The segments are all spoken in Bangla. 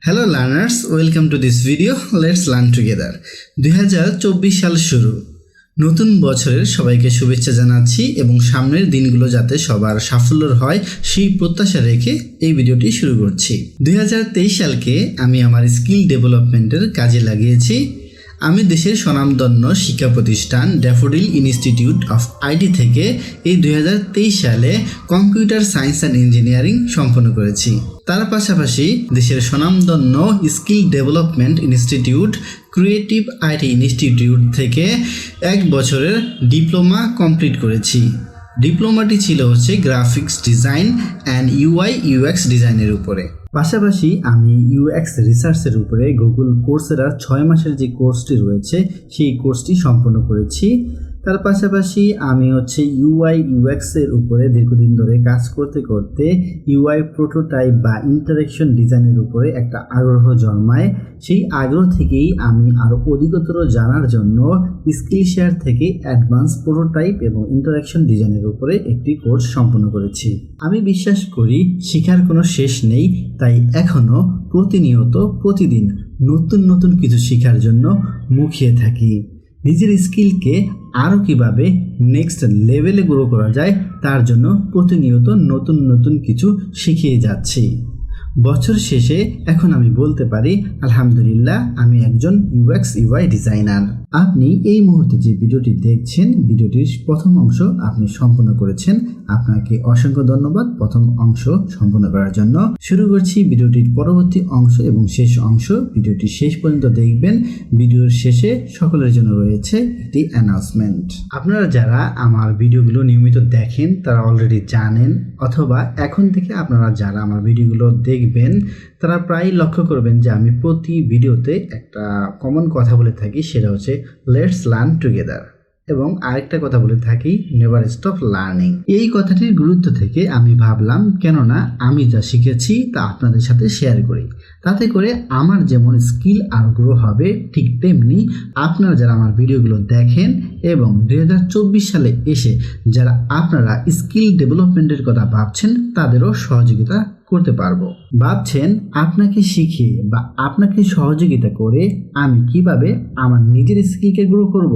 Hello learners, welcome to this video. Let's learn together. 2024 সাল শুরু। নতুন বছরের সবাইকে শুভেচ্ছা জানাচ্ছি এবং সামনের দিনগুলো যাতে সবার সাফল্যের হয় সেই প্রত্যাশা রেখে এই ভিডিওটি শুরু করছি। 2023 সালকে আমি আমার স্কিল ডেভেলপমেন্টের কাজে লাগিয়েছি। আমি দেশের স্বনামধন্য শিক্ষা প্রতিষ্ঠান ড্যাফোডিল ইনস্টিটিউট অফ আইটি থেকে এই 2023 সালে কম্পিউটার সায়েন্স অ্যান্ড ইঞ্জিনিয়ারিং সম্পন্ন করেছি। তার পাশাপাশি দেশের স্বনামধন্য skill development institute creative IT institute থেকে 1 বছরের ডিপ্লোমা কমপ্লিট করেছি। ডিপ্লোমাটি ছিল graphics design and UI UX ডিজাইনের উপরে। পাশাপাশি আমি ইউএক্স রিসার্চের উপরে গুগল কোর্সেরার 6 মাসের যে কোর্সটি রয়েছে সেই কোর্সটি সম্পন্ন করেছি। তার পাশাপাশি আমি ইউআই ইউএক্সের উপরে দীর্ঘদিন ধরে কাজ করতে করতে ইউআই প্রোটোটাইপ বা ইন্টারেকশন ডিজাইনের উপরে একটা আগ্রহ জন্মায়। সেই আগ্রহ থেকেই আমি আরও অধিকতর জানার জন্য স্কিলশেয়ার থেকে অ্যাডভান্স প্রোটোটাইপ এবং ইন্টারেকশন ডিজাইনের উপরে একটি কোর্স সম্পন্ন করেছি। আমি বিশ্বাস করি শেখার কোনো শেষ নেই, তাই এখনও প্রতিনিয়ত প্রতিদিন নতুন নতুন কিছু শেখার জন্য মুখিয়ে থাকি। নিজের স্কিলকে আরও কীভাবে নেক্সট লেভেলে গ্রো করা যায় তার জন্য প্রতিনিয়ত নতুন নতুন কিছু শিখিয়ে যাচ্ছি। বছর শেষে এখন আমি বলতে পারি আলহামদুলিল্লাহ আমি একজন UXUI ডিজাইনার। আপনি এই মুহূর্তে যে ভিডিওটি দেখছেন, ভিডিওটির প্রথম অংশ আপনি সম্পূর্ণ করেছেন। আপনাকে অসংখ্য ধন্যবাদ প্রথম অংশ সম্পূর্ণ করার জন্য। শুরু করছি ভিডিওটির পরবর্তী অংশ এবং শেষ অংশ। ভিডিওটি শেষ পর্যন্ত দেখবেন। ভিডিওর শেষে সকলের জন্য রয়েছে একটি অ্যানাউন্সমেন্ট। আপনারা যারা আমার ভিডিওগুলো নিয়মিত দেখেন তারা অলরেডি জানেন, অথবা এখন থেকে আপনারা যারা আমার ভিডিওগুলো দেখবেন তারা প্রায় লক্ষ্য করবেন যে আমি প্রতি ভিডিওতে একটা কমন কথা বলে থাকি, সেটা লেটস লার্ন টুগেদার, এবং আরেকটা কথা বলে থাকি নেভার স্টপ লার্নিং। এই কথাটির গুরুত্ব থেকে আমি ভাবলাম কেননা আমি যা শিখেছি তা আপনাদের সাথে শেয়ার করি, তাতে করে আমার যেমন স্কিল আর গ্রো হবে, ঠিক তেমনি আপনারা যারা আমার ভিডিওগুলো দেখেন এবং 2024 সালে এসে যারা আপনারা স্কিল ডেভেলপমেন্টের কথা ভাবছেন তাদেরও সহযোগিতা করতে পারবো। ভাবছেন আপনাকে শিখিয়ে বা আপনাকে সহযোগিতা করে আমি কিভাবে আমার নিজের স্কিলকে গ্রো করব?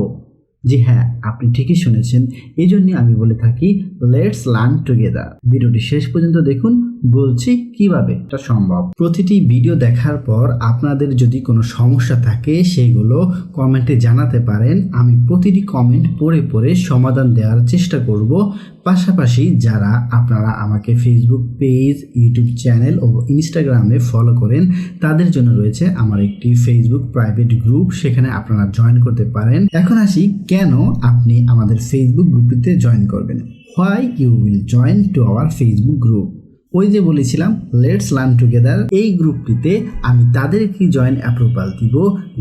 জি হ্যাঁ, আপনি ঠিকই শুনেছেন। এই জন্য আমি বলে থাকি লেটস লার্ন টুগেদার। ভিডিওটি শেষ পর্যন্ত দেখুন, বলছি কিভাবে এটা সম্ভব। প্রতিটি ভিডিও দেখার পর আপনাদের যদি কোনো সমস্যা থাকে সেগুলো কমেন্টে জানাতে পারেন। আমি প্রতিটি কমেন্ট পড়ে পড়ে সমাধান দেওয়ার চেষ্টা করব। পাশাপাশি যারা আপনারা আমাকে ফেসবুক পেজ, ইউটিউব চ্যানেল ও ইনস্টাগ্রামে ফলো করেন তাদের জন্য রয়েছে আমার একটি ফেসবুক প্রাইভেট গ্রুপ, সেখানে আপনারা জয়েন করতে পারেন। এখন আসি কেন আপনি আমাদের ফেসবুক গ্রুপটিতে জয়েন করবেন। Why you will join to our Facebook group? ওই যে বলেছিলাম লেটস লার্ন টুগেদার, এই গ্রুপটিতে আমি তাদেরকে জয়েন অ্যাপ্রুভাল দিব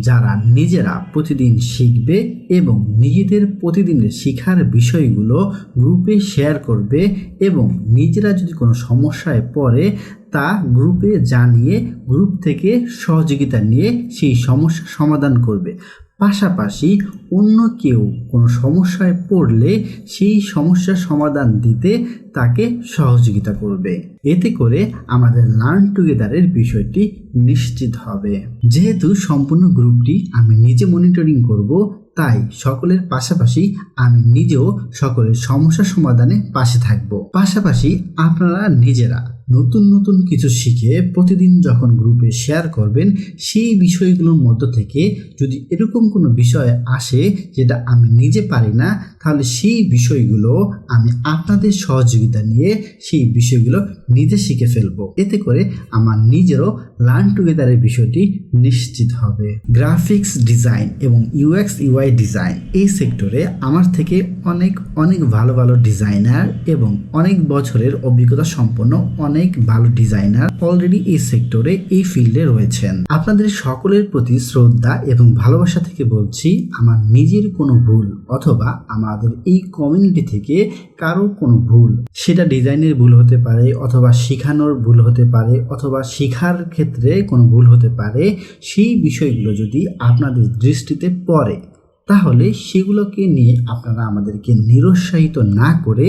যারা নিজেরা প্রতিদিন শিখবে এবং নিজেদের প্রতিদিনের শেখার বিষয়গুলো গ্রুপে শেয়ার করবে এবং নিজেরা যদি কোনো সমস্যায় পড়ে তা গ্রুপে জানিয়ে গ্রুপ থেকে সহযোগিতা নিয়ে সেই সমস্যা সমাধান করবে। পাশাপাশি অন্য কেউ কোনো সমস্যায় পড়লে সেই সমস্যার সমাধান দিতে তাকে সহযোগিতা করবে। এতে করে আমাদের লার্ন টুগেদারের বিষয়টি নিশ্চিত হবে। যেহেতু সম্পূর্ণ গ্রুপটি আমি নিজে মনিটরিং করব, তাই সকলের পাশাপাশি আমি নিজেও সকলের সমস্যা সমাধানে পাশে থাকব। পাশাপাশি আপনারা নিজেরা নতুন নতুন কিছু শিখে প্রতিদিন যখন গ্রুপে শেয়ার করবেন, সেই বিষয়গুলোর মধ্য থেকে যদি এরকম কোনো বিষয় আসে যেটা আমি নিজে পারি না, তাহলে সেই বিষয়গুলো আমি আপনাদের সহযোগিতা নিয়ে সেই বিষয়গুলো নিজে শিখে ফেলবো। এতে করে আমার নিজেরও লার্ন টুগেদারের বিষয়টি নিশ্চিত হবে। গ্রাফিক্স ডিজাইন এবং UXUI ডিজাইন এই সেক্টরে আমার থেকে অনেক অনেক ভালো ভালো ডিজাইনার এবং অনেক বছরের অভিজ্ঞতা সম্পন্ন অনেক ভালো ডিজাইনার অলরেডি এই সেক্টরে, এই ফিল্ডে রয়েছেন। আপনাদের সকলের প্রতি শ্রদ্ধা এবং ভালোবাসা থেকে বলছি, আমার নিজের কোনো ভুল অথবা আমাদের এই কমিউনিটি থেকে কারো কোনো ভুল, সেটা ডিজাইনের ভুল হতে পারে অথবা শেখানোর ভুল হতে পারে অথবা শেখার ক্ষেত্রে কোনো ভুল হতে পারে, সেই বিষয়গুলো যদি আপনাদের দৃষ্টিতে পড়ে তাহলে সেগুলোকে নিয়ে আপনারা আমাদেরকে নিরুৎসাহিত না করে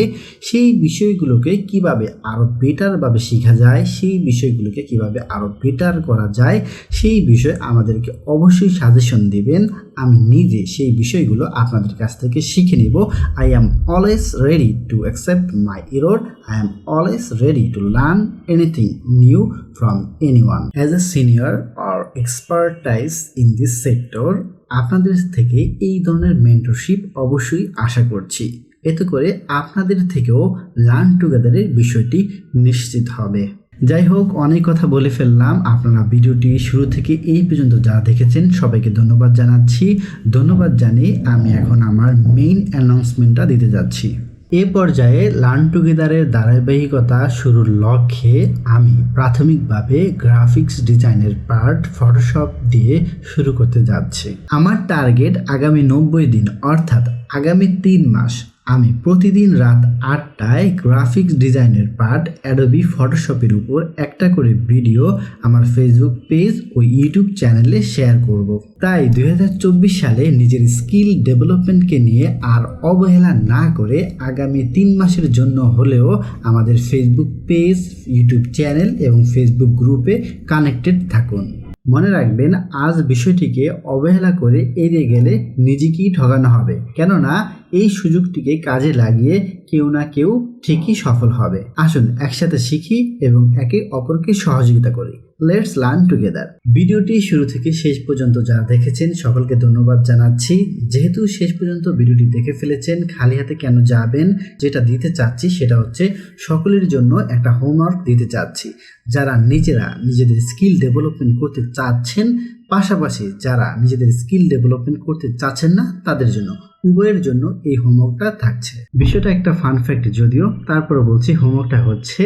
সেই বিষয়গুলোকে কিভাবে আরও বেটারভাবে শেখা যায়, সেই বিষয়গুলোকে কিভাবে আরও বেটার করা যায় সেই বিষয়ে আমাদেরকে অবশ্যই সাজেশন দিবেন। আমি নিজে সেই বিষয়গুলো আপনাদের কাছ থেকে শিখে নিব। I am always ready to accept my error. I am always ready to learn anything new from anyone. As a senior or expertise in this sector, আপনাদের থেকে এই ধরনের মেন্টরশিপ অবশ্যই আশা করছি। এতে করে আপনাদের থেকেও লার্ন টুগেদারের বিষয়টি নিশ্চিত হবে। যাই হোক, অনেক কথা বলে ফেললাম। আপনারা ভিডিওটি শুরু থেকে এই পর্যন্ত যারা দেখেছেন সবাইকে ধন্যবাদ জানাচ্ছি। ধন্যবাদ জানিয়ে আমি এখন আমার মেইন অ্যানাউন্সমেন্টটা দিতে যাচ্ছি। এ পর্যায়ে লার্ন টুগেদারের ধারাবাহিকতা শুরুর লক্ষ্যে আমি প্রাথমিকভাবে গ্রাফিক্স ডিজাইনের পার্ট ফটোশপ দিয়ে শুরু করতে যাচ্ছি। আমার টার্গেট আগামী 90 দিন অর্থাৎ আগামী 3 মাস আমি প্রতিদিন রাত 8টায় গ্রাফিক্স ডিজাইনের পার্ট অ্যাডোবি ফটোশপের উপর একটা করে ভিডিও আমার ফেসবুক পেজ ও ইউটিউব চ্যানেলে শেয়ার করব। তাই 2024 সালে নিজের স্কিল ডেভেলপমেন্টকে নিয়ে আর অবহেলা না করে আগামী 3 মাসের জন্য হলেও আমাদের ফেসবুক পেজ, ইউটিউব চ্যানেল এবং ফেসবুক গ্রুপে কানেক্টেড থাকুন। মনে রাখবেন, আজ বিষয়টিকে অবহেলা করে এড়িয়ে গেলে নিজেকেই ঠকানো হবে, কেননা এই সুযোগটিকে কাজে লাগিয়ে কেউ না কেউ ঠিকই সফল হবে। আসুন একসাথে শিখি এবং একে অপরকে সহযোগিতা করি। Let's learn together. ভিডিওটি শুরু থেকে শেষ পর্যন্ত যারা দেখেছেন সকলকে ধন্যবাদ জানাচ্ছি। যেহেতু শেষ পর্যন্ত ভিডিওটি দেখে ফেলেছেন, খালি হাতে কেন যাবেন? যেটা দিতে চাচ্ছি সেটা হচ্ছে সকলের জন্য একটা হোমওয়ার্ক দিতে চাচ্ছি। যারা নিজেদের স্কিল ডেভেলপমেন্ট করতে চাচ্ছেন, পাশাপাশি যারা নিজেদের স্কিল ডেভেলপমেন্ট করতে চাচ্ছেন না, তাদের জন্য উভয়ের জন্য এই হোমওয়ার্কটা থাকছে। বিষয়টা একটা ফান ফ্যাক্ট যদিও, তারপরে বলছি হোমওয়ার্কটা হচ্ছে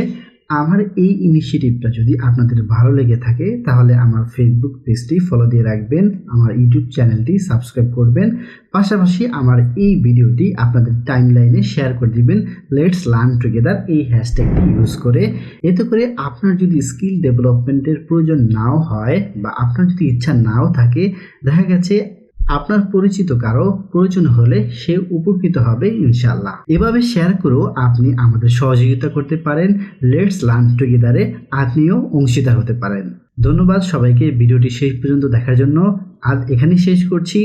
আমার এই ইনিশিয়েটিভটা যদি আপনাদের ভালো লেগে থাকে তাহলে আমার ফেসবুক পেজটি ফলো দিয়ে রাখবেন, আমার ইউটিউব চ্যানেলটি সাবস্ক্রাইব করবেন, পাশাপাশি আমার এই ভিডিওটি আপনাদের টাইমলাইনে শেয়ার করে দিবেন লেটস লার্ন টুগেদার এই হ্যাশট্যাগটি ইউজ করে। এতে করে আপনার যদি স্কিল ডেভেলপমেন্টের প্রয়োজন নাও হয় বা আপনার যদি ইচ্ছা নাও থাকে, দেখা গেছে আপনার পরিচিত কারো প্রয়োজন হলে সে উপকৃত হবে ইনশাআল্লাহ। এভাবে শেয়ার করেও আপনি আমাদের সহযোগিতা করতে পারেন। লেটস লার্ন টুগেদারে আপনিও অংশীদার হতে পারেন। ধন্যবাদ সবাইকে ভিডিওটি শেষ পর্যন্ত দেখার জন্য। আজ এখানেই শেষ করছি।